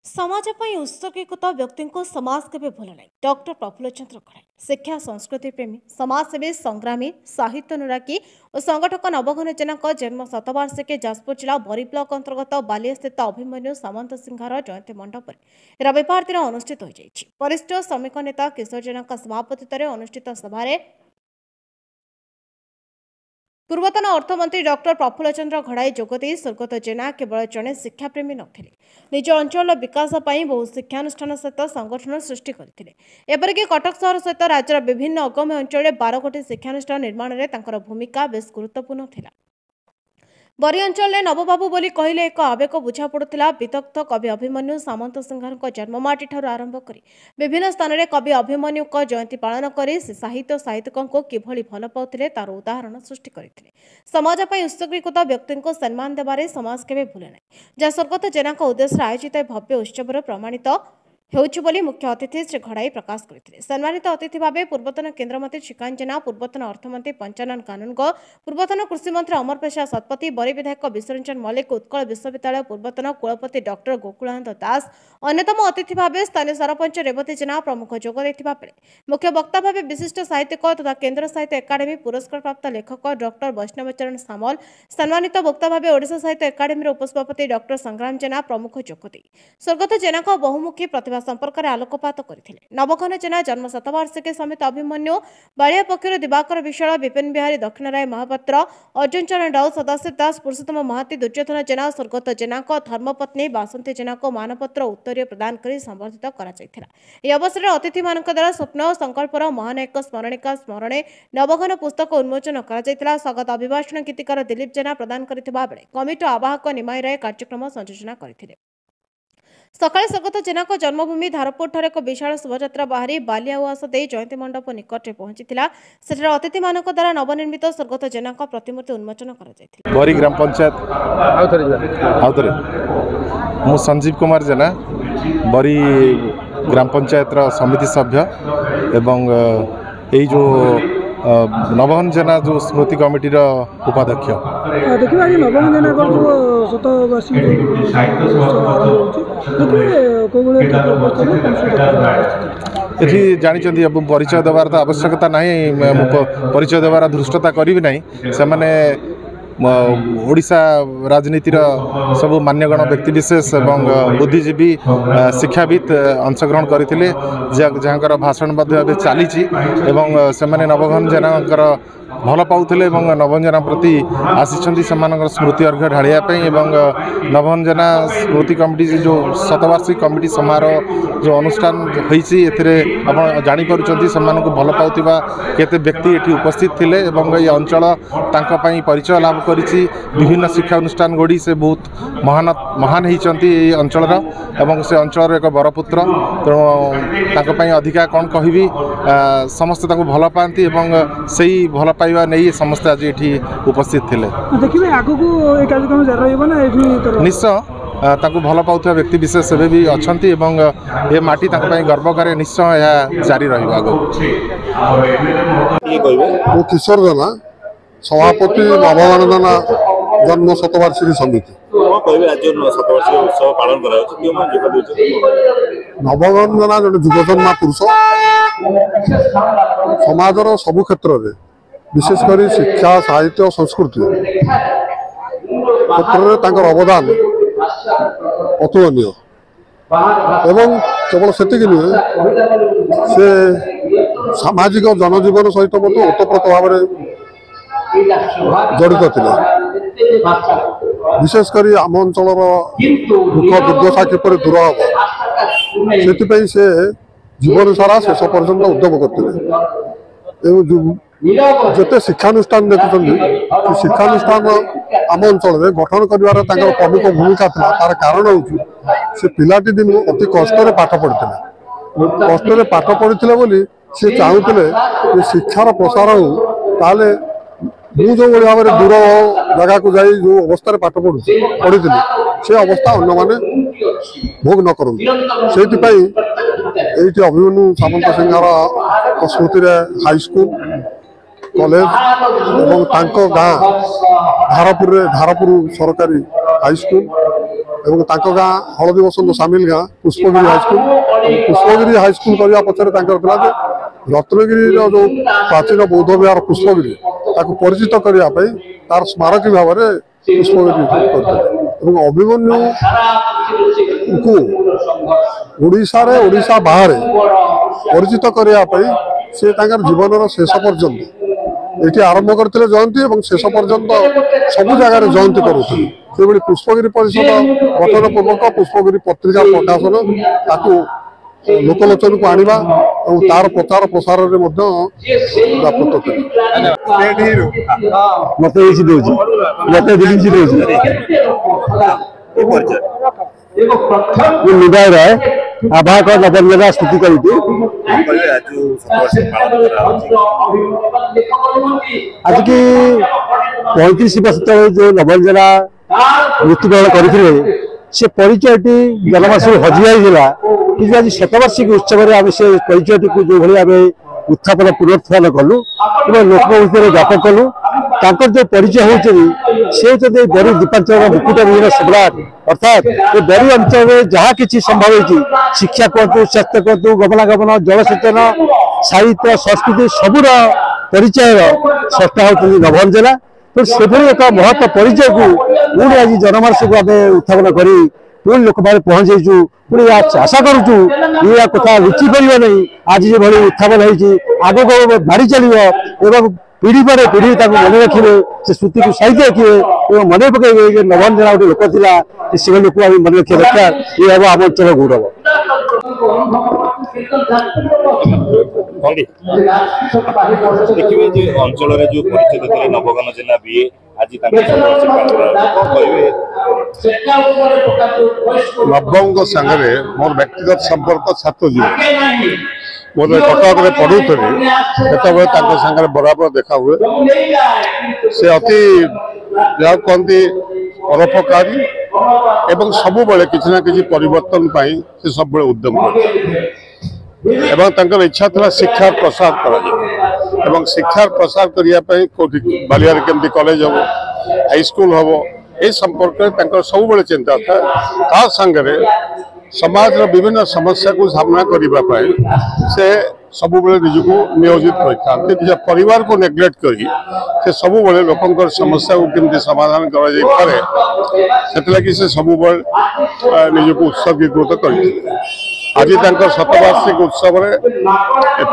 समाज पर उत्सर्गीकृत व्यक्ति को समाज केवे भूल ना डॉक्टर प्रफुल्ल चंद्र घड़ाई शिक्षा संस्कृति प्रेमी समाजसेवी संग्रामी साहित्य अनुरागी और संगठक नवघन जेना जन्म शतवार्षिकी जाजपुर जिला बरी ब्लॉक अंतर्गत बालिया स्थित अभिमन्यु सामंत सिंहार जयंती मंडप में रविवार दिन अनुष्ठित हो वरिष्ठ श्रमिक नेता किशोर जेना सभापतित्व में अनुष्ठित सभार पूर्वतन अर्थमंत्री डॉक्टर प्रफुल्ल चंद्र घड़ाई जोगदे स्वर्गत जेना केवल जड़े शिक्षाप्रेमी नथिले निज अंचल विकास पर बहु शिक्षानुष्ठान सहित संगठन सृष्टि करथिले एपरिक कटक सहर सहित राज्यर विभिन्न अगम्य अंचल 12 गोटी शिक्षानुष्ठान निर्माण में तांकर भूमिका बेस गुरुत्वपूर्ण थिला। बरी अंचल में नवबाबू बोली कहले एक आवेग बुझा पड़ुला विदग्ध कवि अभिमन्यु सामंत सिंहार जन्ममाटी ठार आरंभ कर विभिन्न स्थान में कवि अभिमन्यु जयंती पालन कर साहित्य साहित्यिकों को किभली भल पाउथिले तार उदाहरण सृष्टि करथिले। समाज पर उत्सर्गीकृत व्यक्ति को सम्मान देबारे समाज केवे भूले ना जहाँ स्वर्गत जेना उद्देश्य आयोजित भव्य उत्सव प्रमाणित होउछि बोली मुख्य अतिथि श्री घड़ाई प्रकाश करथिले। सम्मानित अतिथि भाव पूर्वतन केन्द्रमंत्री श्रीकांत जेना पूर्वतन अर्थमंत्री पंचानन कानूनगो पूर्वतन कृषिमंत्री अमर प्रसाद शतपथी बरी विधायक विश्वरंजन मल्लिक उत्कल विश्वविद्यालय पूर्वतन कुलपति डॉक्टर गोकुलानंद दास अन्यतम अतिथि भाव स्थानीय सरपंच रेवती जेना प्रमुख जोग देथिबा बेले मुख्य वक्ता भाव विशिष्ट साहित्यिक तथा केन्द्र साहित्य एकाडेमी पुरस्कार प्राप्त लेखक डॉक्टर वैष्णवचरण सामल सम्मानित वक्ता भाव ओडिशा साहित्य एकाडेमी उपसभापति डॉक्टर संग्राम जेना प्रमुख जोगदे स्वर्गत जेना बहुमुखी प्रतिभा संपर्क में आलोकपात करते नवघन जेना जन्म शतवार्षिकी समेत अभिमन्यु बाड़िया पक्षर दिवाकर विशाल विपिन बिहारी दक्षिण राय महापात्र अर्जुन चरण राउत सदाशिव दास पुरुषोत्तम महाती दुर्योधन जेना स्वर्गत जेना धर्मपत्नी बासंती जेना को मानपत्र उत्तरीय प्रदान कर संबर्धित कर अवसर में अतिथि मान द्वारा स्वप्न और संकल्पर महानायक स्मरणिका स्मरणे नवघन पुस्तक उन्मोचन कर स्वागत अभिभाषण गीतिकार दिलीप जेना प्रदान करथिबा बेले कमिटी आवाहक निमाई राय कार्यक्रम संयोजना करथिले। सकाळे स्वर्गत जेना जन्मभूमि धारपुर ठारे एक विशाल शोभायात्रा बाहरी बालिया उआस दे जयंती मंडप निकट में पहुंचीला सेठारे अतिथि मान द्वारा नवनिर्मित स्वर्गत जेना प्रतिमूर्ति उन्मोचन कर बरी ग्राम पंचायत आउथरे मु संजीव कुमार जेना बरी ग्राम पंचायत समिति सभ्य एवं यही जो नवघन जेना जो स्मृति कमिटी उपाध्यक्ष देखिए आज नवघन जेना जो शतवार्षिकी ये जानी परिचय देवार तो आवश्यकता ना परिचय देवार धृष्टता करी ना से ओडिशा राजनीतिर सब मान्यगण व्यक्तिविशेष एवं बुद्धिजीवी शिक्षाविद अंशग्रहण करते जहाँकर भाषण चली से नवघन जेना भल पाउले नवघन जेना प्रति आसी स्मृति अर्घ्य ढालियापी नवघन जेना स्मृति कमिटी जो शतवार्षिक कमिटी समारोह जो अनुष्ठान होती आप जापर से भल पाउवा केते व्यक्ति ये उपस्थित थे ये अंचल तांकाई परिचय लाभ कर विभिन्न शिक्षा अनुष्ठान गढ़ी से बहुत महान होती अंचल से अंचल एक बरपुत्र तेणु अधिका कौन कहि समस्ते भल पाती से भल पाइबा नहीं समस्ते आज ये उपस्थित थे देखिए आगु कार्यक्रम जारी ना निश्चय ताकू भल पाउथुवा व्यक्ति विशेष एवं भी अच्छा ये माटी गर्व करे निश्चय यह जारी रहा। किशोर जेना सभापति नवघन जेना जन्म शतवार्षिकी समिति नवघन जेना जो जुगजन्मा पुरुष समाजर सबु क्षेत्र में विशेषकर शिक्षा साहित्य संस्कृति क्षेत्र में अवदान अतुलनीय एवं केवल से से सामाजिक जनजीवन सहित ओतप्रोत भाव जड़ित थे विशेषकर आम अंचल दुख दुर्दशा किपर दूर हम से जीवन सारा शेष पर्यंत उद्यम करते जिते शिक्षानुष्ठान देखुं शिक्षानुष्ठान आम अंचल में गठन कर प्रमुख भूमिका था तार कारण हूँ से पिलाटी दिन अति कष्ट पाठ पढ़ते कष्ट पाठ पढ़ी बोली सी चाहूले शिक्षार प्रसार हो ताले मु जो भाव में दूर जगह को जाई जो अवस्था पाठ पढ़ी से अवस्था अन्य माने भोग न करूँ से अभिमन्यु सामंत सिंहार स्मृति हाईस्कूल कॉलेज और गाँ धारपुर सरकारी हाईस्कूल ଏବଂ ତାଙ୍କ ଗାଁ ହଳଦୀ ବସନ୍ତ ସାମିଲ ଗାଁ ପୁଷ୍ପଗିରି ହାଇସ୍କୁଲ। ପୁଷ୍ପଗିରି ହାଇସ୍କୁଲ କରିବା ପଛରେ ତାଙ୍କର ଥିଲା ଯେ ରତ୍ନଗିରିର ଯେଉଁ ପ୍ରାଚୀନ ବୌଦ୍ଧ ବିହାର ପୁଷ୍ପଗିରି ତାକୁ ପରିଚିତ କରିବା ପାଇଁ ତାର ସ୍ମାରକୀ ଭାବରେ ପୁଷ୍ପଗିରି କରିଥିଲେ। ଏବଂ ଅଭିମନ୍ୟୁଙ୍କୁ ଓଡ଼ିଶା ବାହାରେ ପରିଚିତ କରିବା ପାଇଁ ସେ ତାଙ୍କର ଜୀବନର ଶେଷ ପର୍ଯ୍ୟନ୍ତ ଏଠି ଆରମ୍ଭ କରିଥିଲେ ଜୟନ୍ତୀ ଏବଂ ଶେଷ ପର୍ଯ୍ୟନ୍ତ ସବୁ ଜାଗାରେ ଜୟନ୍ତୀ କରୁଥିଲେ। ସେଭଳି ପୁଷ୍ପଗିରି ପରିଷଦ ଗଠନ ପୂର୍ବକ ପୁଷ୍ପଗିରି ପତ୍ରିକା ପ୍ରକାଶନ ତାକୁ ଲୋକଲୋଚନକୁ ଆଣିବା ଏବଂ ତାର ପ୍ରଚାର ପ୍ରସାରରେ ମଧ୍ୟ ବ୍ୟାପୃତ ଥିଲା। ମତେ କିଛି ଦଉଛି ମତେ କିଛି ଦଉଛି ନିବାୟ ରାୟ ଆବାହକ ନବରଞ୍ଜନା ସ୍ଥିତି କରିଛି। ଆଜିକି 35 ବର୍ଷ ତଳେ ଯୋଉ ନବରଞ୍ଜନା ମୃତ୍ୟୁବରଣ କରିଥିଲେ ସେ ପରିଚୟଟି ଜନମାସରୁ ହଜି ଯାଇଥିଲା। କିନ୍ତୁ ଆଜି ଶତବାର୍ଷିକୀ ଉତ୍ସବରେ ଆମେ ସେ ପରିଚୟଟିକୁ ଯୋଉଭଳି ଆମେ ଉତ୍ଥାପନ ପୁନରୁତ୍ଥାନ କଲୁ ଏବଂ ଲୋକଙ୍କ ଭିତରେ ବ୍ୟାପକ କଲୁ। ତାଙ୍କର ଯୋଉ ପରିଚୟ ହେଉଛନ୍ତି ସେ ହେଉଛନ୍ତି ବରୀ ଦ୍ୱୀପାଞ୍ଚଳର ମୁକୁଟ ବିହୀନ ସମ୍ରାଟ। ଅର୍ଥାତ୍ ଏ ବରୀ ଅଞ୍ଚଳରେ ଯାହା କିଛି ସମ୍ଭବ ହେଇଛି ଶିକ୍ଷା କୁହନ୍ତୁ, ସ୍ୱାସ୍ଥ୍ୟ କୁହନ୍ତୁ, ଗମନାଗମନ, ଜଳସେଚନ, ସାହିତ୍ୟ, ସଂସ୍କୃତି ସବୁର ପରିଚୟର ସ୍ରଷ୍ଟା ହେଉଛନ୍ତି ନବରଞ୍ଜନା। ତ ସେଭଳି ଏକ ମହତ ପରିଚୟକୁ ପୁଣି ଆଜି ଜନମାନସକୁ ଆମେ ଉତ୍ଥାପନ କରି ପୁଣି ଲୋକ ପାଖରେ ପହଞ୍ଚେଇଛୁ। ପୁଣି ଆଶା କରୁଛୁ ଏ କଥା ଲୁଚି ପାରିବ ନାହିଁ। ଆଜି ଯେଭଳି ଉତ୍ଥାପନ ହେଇଛି ଆଗକୁ ବାଢି ଚାଲିବ ଏବଂ ପିଢ଼ି ପରେ ପିଢ଼ି ତାକୁ ମନେ ରଖିବେ, ସେ ସ୍ମୃତିକୁ ସାଇତି ରଖିବେ ଏବଂ ମନେ ପକାଇବେ ଯେ ନବରଞ୍ଜନା ଗୋଟେ ଲୋକ ଥିଲା, ସେଭଳି ଲୋକକୁ ଆମେ ମନେ ରଖିବା ଦରକାର। ଏ ହେବ ଆମ ଅଞ୍ଚଳ ଗୌରବ। ଦେଖିବେ ଯେ ଅଞ୍ଚଳରେ ଯୋଉ ପରିଚିତ ଥିଲେ ନବଘନ ଜେନା ବିଏ ଆଜି ତାଙ୍କ ନବଙ୍କ ସାଙ୍ଗରେ ମୋର ବ୍ୟକ୍ତିଗତ ସମ୍ପର୍କ ଛାତ୍ର ଜୀବନ। ମୁଁ କଟକରେ ପଢୁଥିଲି ସେତେବେଳେ ତାଙ୍କ ସାଙ୍ଗରେ ବରାବର ଦେଖା ହୁଏ। ସେ ଅତି ଯାହାକୁ କହନ୍ତି ପରୋପକାରୀ ଏବଂ ସବୁବେଳେ କିଛି ନା କିଛି ପରିବର୍ତ୍ତନ ପାଇଁ ସେ ସବୁବେଳେ ଉଦ୍ୟମ କରିଥିଲେ ଏବଂ ତାଙ୍କର ଇଚ୍ଛା ଥିଲା ଶିକ୍ଷାର ପ୍ରସାର କରାଯିବ ଏବଂ ଶିକ୍ଷାର ପ୍ରସାର କରିବା ପାଇଁ କୋଉଠି ବାଲିଆରେ କେମିତି କଲେଜ ହବ, ହାଇସ୍କୁଲ ହବ, ଏ ସମ୍ପର୍କରେ ତାଙ୍କର ସବୁବେଳେ ଚିନ୍ତା ଥାଏ। ତା ସାଙ୍ଗରେ ସମାଜର ବିଭିନ୍ନ ସମସ୍ୟାକୁ ସାମ୍ନା କରିବା ପାଇଁ ସେ ସବୁବେଳେ ନିଜକୁ ନିୟୋଜିତ କରିଥାନ୍ତି। ନିଜ ପରିବାରକୁ ନେଗ୍ଲେକ୍ଟ କରି ସେ ସବୁବେଳେ ଲୋକଙ୍କର ସମସ୍ୟାକୁ କେମିତି ସମାଧାନ କରାଯାଇପାରେ ସେଥିଲାଗି ସେ ସବୁବେଳେ ନିଜକୁ ଉତ୍ସର୍ଗୀକୃତ କରିଥିଲେ। ଆଜି ତାଙ୍କର ଶତବାର୍ଷିକୀ ଉତ୍ସବରେ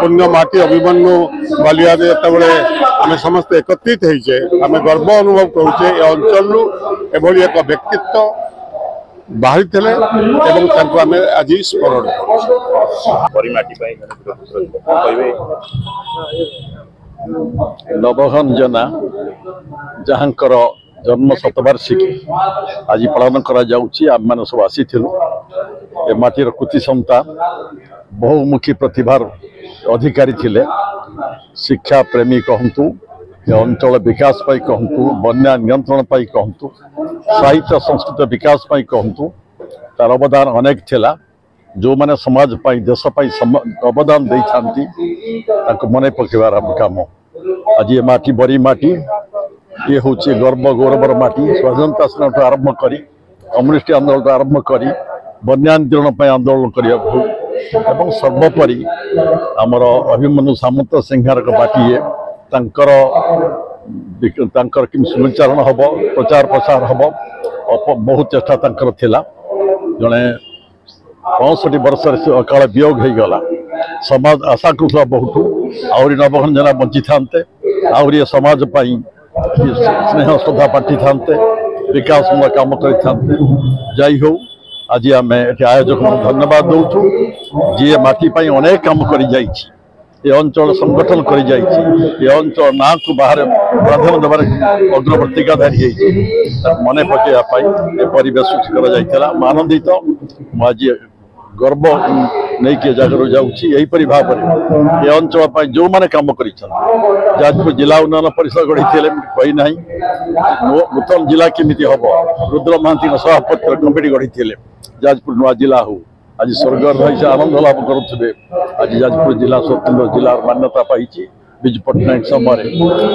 ପୁଣ୍ୟ ମାଟି ଅଭିମନ୍ୟୁ ବାଲିଆରେ ଯେତେବେଳେ ଆମେ ସମସ୍ତେ ଏକତ୍ରିତ ହେଇଛେ ଆମେ ଗର୍ବ ଅନୁଭବ କରୁଛେ ଏ ଅଞ୍ଚଳରୁ ଏଭଳି ଏକ ବ୍ୟକ୍ତିତ୍ୱ ବାହାରିଥିଲେ ଏବଂ ତାଙ୍କୁ ଆମେ ଆଜି ସ୍ମରଣ କରୁଛୁ। ନବଘନ ଜେନା ଯାହାଙ୍କର ଜନ୍ମ ଶତବାର୍ଷିକୀ ଆଜି ପାଳନ କରାଯାଉଛି। ଆମେମାନେ ସବୁ ଆସିଥିଲୁ। ଏ ମାଟିର କୃତି ସନ୍ତାନ, ବହୁମୁଖୀ ପ୍ରତିଭାର ଅଧିକାରୀ ଥିଲେ। ଶିକ୍ଷା ପ୍ରେମୀ କହନ୍ତୁ, ଏ ଅଞ୍ଚଳ ବିକାଶ ପାଇଁ କହନ୍ତୁ, ବନ୍ୟା ନିୟନ୍ତ୍ରଣ ପାଇଁ କହନ୍ତୁ, ସାହିତ୍ୟ ସଂସ୍କୃତ ବିକାଶ ପାଇଁ କହନ୍ତୁ, ତାର ଅବଦାନ ଅନେକ ଥିଲା। ଯେଉଁମାନେ ସମାଜ ପାଇଁ ଦେଶ ପାଇଁ ଅବଦାନ ଦେଇଥାନ୍ତି ତାଙ୍କୁ ମନେ ପକାଇବାର କାମ। ଆଜି ଏ ମାଟି ବରୀ ମାଟି, ଇଏ ହେଉଛି ଗର୍ବ ଗୌରବର ମାଟି। ସ୍ୱାଧୀନତା ସଂଗ୍ରାମଠୁ ଆରମ୍ଭ କରି କମ୍ୟୁନିଷ୍ଟ ଆନ୍ଦୋଳନଠୁ ଆରମ୍ଭ କରି ବନ୍ୟା ଆନ୍ଦୋଳନ ପାଇଁ ଆନ୍ଦୋଳନ କରିବାକୁ ଏବଂ ସର୍ବୋପରି ଆମର ଅଭିମନ୍ୟୁ ସାମନ୍ତ ସିଂହାରକ ମାଟି ଇଏ। ତାଙ୍କର କେମିତି ସୁଚାରଣ ହେବ, ପ୍ରଚାର ପ୍ରସାର ହେବ, ବହୁତ ଚେଷ୍ଟା ତାଙ୍କର ଥିଲା। ଜଣେ 65 ବର୍ଷରେ ସେ ଅକାଳ ବିୟୋଗ ହେଇଗଲା। ସମାଜ ଆଶା କରୁଥିବା ବହୁଠୁ ଆହୁରି ନବଘନ ଜେନା ବଞ୍ଚିଥାନ୍ତେ, ଆହୁରି ଏ ସମାଜ ପାଇଁ ସ୍ନେହ ଶ୍ରଦ୍ଧା ବାଣ୍ଟିଥାନ୍ତେ, ବିକାଶମୂଳକ କାମ କରିଥାନ୍ତେ। ଯାଇ ହଉ ଆଜି ଆମେ ଏଠି ଆୟୋଜକଙ୍କୁ ଧନ୍ୟବାଦ ଦେଉଛୁ, ଯିଏ ମାଟି ପାଇଁ ଅନେକ କାମ କରିଯାଇଛି, ଏ ଅଞ୍ଚଳ ସଂଗଠନ କରିଯାଇଛି, ଏ ଅଞ୍ଚଳ ନାଁକୁ ବାହାରେ ପ୍ରାଧାନ୍ୟ ଦେବାରେ ଅଗ୍ରବର୍ତ୍ତିକାଧାରୀ ହେଇଛି। ତାକୁ ମନେ ପକାଇବା ପାଇଁ ଏ ପରିବେଶ ସୃଷ୍ଟି କରାଯାଇଥିଲା। ମୁଁ ଆନନ୍ଦିତ। ମୁଁ ଆଜି ଗର୍ବ ନେଇକି ଏ ଜାଗାରୁ ଯାଉଛି। ଏହିପରି ଭାବରେ ଏ ଅଞ୍ଚଳ ପାଇଁ ଯେଉଁମାନେ କାମ କରିଛନ୍ତି, ଯାଜପୁର ଜିଲ୍ଲା ଉନ୍ନୟନ ପରିଷଦ ଗଢ଼ିଥିଲେ କହିନାହିଁ, ନୂତନ ଜିଲ୍ଲା କେମିତି ହେବ, ରୁଦ୍ର ମହାନ୍ତିଙ୍କ ସଭାପତିର କମିଟି ଗଢ଼ିଥିଲେ, ଯାଜପୁର ନୂଆ ଜିଲ୍ଲା ହଉ। ଆଜି ସ୍ୱର୍ଗରେ ରହି ସେ ଆନନ୍ଦ ଲାଭ କରୁଥିବେ। ଆଜି ଯାଜପୁର ଜିଲ୍ଲା ସ୍ୱତନ୍ତ୍ର ଜିଲ୍ଲାର ମାନ୍ୟତା ପାଇଛି। विजु पट्टनायक समय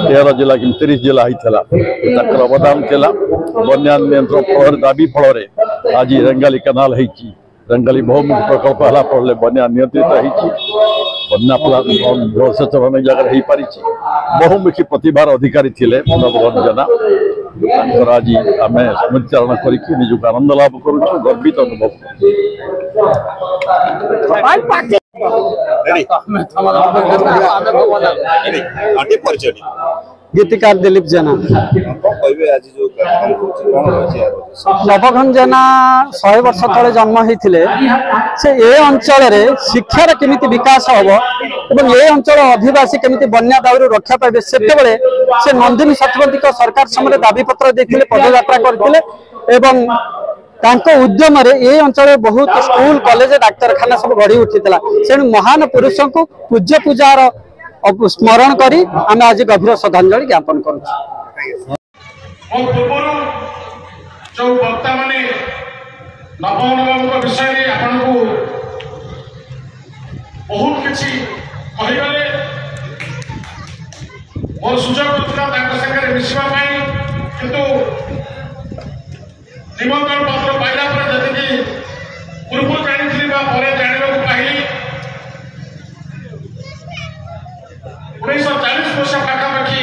13 जिला कि 30 जिला होता तक अवदान था बन्या नियंत्रण फल दाबी फल आज रेंगाली केनाल रेंगाली बहुमुखी प्रकल्प है फल बन्या नियंत्रित बन्या जलसेचन जगह हो पारी बहुमुखी प्रतिभार अधिकारी थे नवघन जेना आज आम स्मृतिचारण करके निजक आनंद लाभ करुँ गर्वित अनुभव गीतिकार दिलीप जेना नवघन जेना 100 वर्ष तले जन्म होते से ए अंचल शिक्षार केमिति विकास हम और ये अंचल आदिवासी केमिति बन्या दाउरू रक्षा पाइबे से नंदिनी सतपथी सरकार समय दाबी पत्र देते पदयात्रा करते तांको उद्यम ये अंचल बहुत स्कूल कॉलेज डाक्तरखाना सब गढ़ी उठी से महान पुरुषों को पूज्य पूजार स्मरण करी आम आज गभीर श्रद्धांजलि ज्ञापन करूँ। जो वक्ता माने नवनव विषय में आपको बहुत किसी कहीगले मोर सुजोग सागर मिसवा किंतु निमंत्रण पत्र पाइला जी पूर्व जानी जानवा पाइली 1940 वर्ष पाखापाखि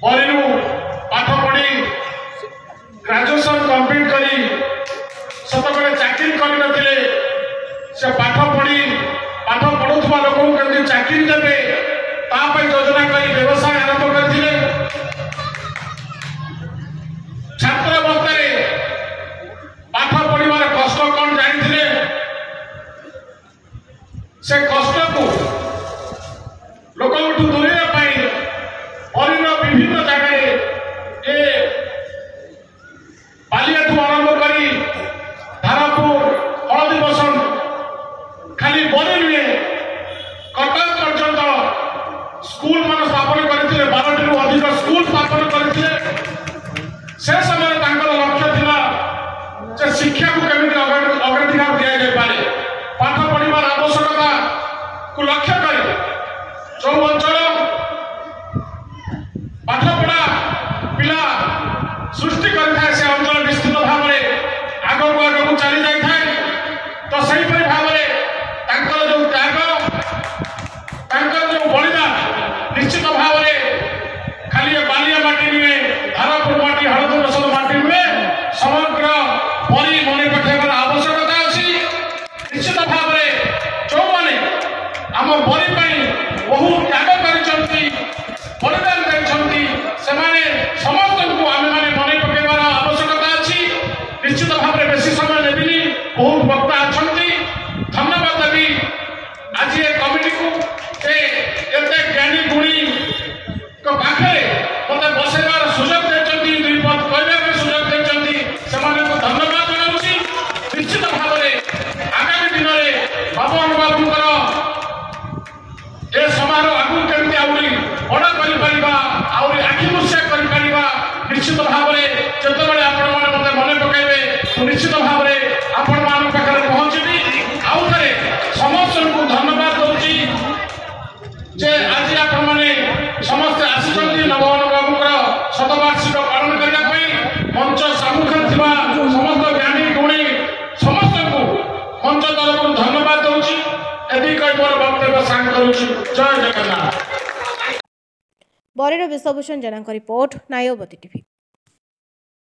बलू पाठ पढ़ी ग्रेजुएशन कंप्लीट करी सतबले चाकरी कर नथिले से पाठ पढ़ुवा लोक केमती चाकरी देवे तापाई योजना करी व्यवसाय आरंभ करथिले छात्र अवस्था पाठ पढ़वार कष्ट कौन जानी से कष्ट को लोक दूर विभिन्न जगह बालियाठू आरंभ कर धारापुर हलदी बसंत खाली बनी नुहे कटक पर्यंत स्कूल मान स्थापन करते 12 रु अधिक स्कूल स्थापन करते से समय लक्ष्य था शिक्षा को केमी अग्राधिकार दि जाए पाठ पढ़ार आवश्यकता को लक्ष्य कर जो अंचल पाठ पढ़ा पिला सृष्टि करता से अंचल निश्चित भाव में आगक आगक चली जाए तो सही भाव में जो त्याग जो बलिदान निश्चित भाव में खाली बालिया माटी नुहे धारापुर माटी हलदी बसंत माटी नुहे समग्र बरी मन पठाइबार आवश्यकता अच्छी निश्चित भाव में जो मैंने आम बरी बहुत त्याग कर बलिदान देते समस्त को आम मैंने मन पकड़ आवश्यकता अच्छी निश्चित भाव में बेसी समय नेबिनी बहुत वक्ता अच्छा धन्यवाद देवी आज ये कमिटी को एते ज्ञानी गुणी पाखे मत बसैबार सुजोग देते 2 पद कहवार सुजोग देते धन्यवाद जनाऊँगी निश्चित भाव में आगामी दिन में बाबन बाबूर ए समारोह आगू केमती आहरी बड़ा कर आखि मुसा कर निश्चित भाव में जिते आपण मैंने मत मन पकड़े निश्चित भाव में आपण मान पाखे पहुंचबी आउ थे समस्त को धन्यवाद दूसरी जे आज आपण मैंने समस्त आसी नवघन बाबूर शतवार्षिक पालन करने मंच सम्मुखीन थी समस्त ज्ञानी गुणी समस्त को मंच तरफ धन्यवाद दूसरी एति कही मोर वक्तव्य सांग करुछि जय जगन्नाथ। बरेर विश्वभूषण जेना रिपोर्ट नायोबती टीवी।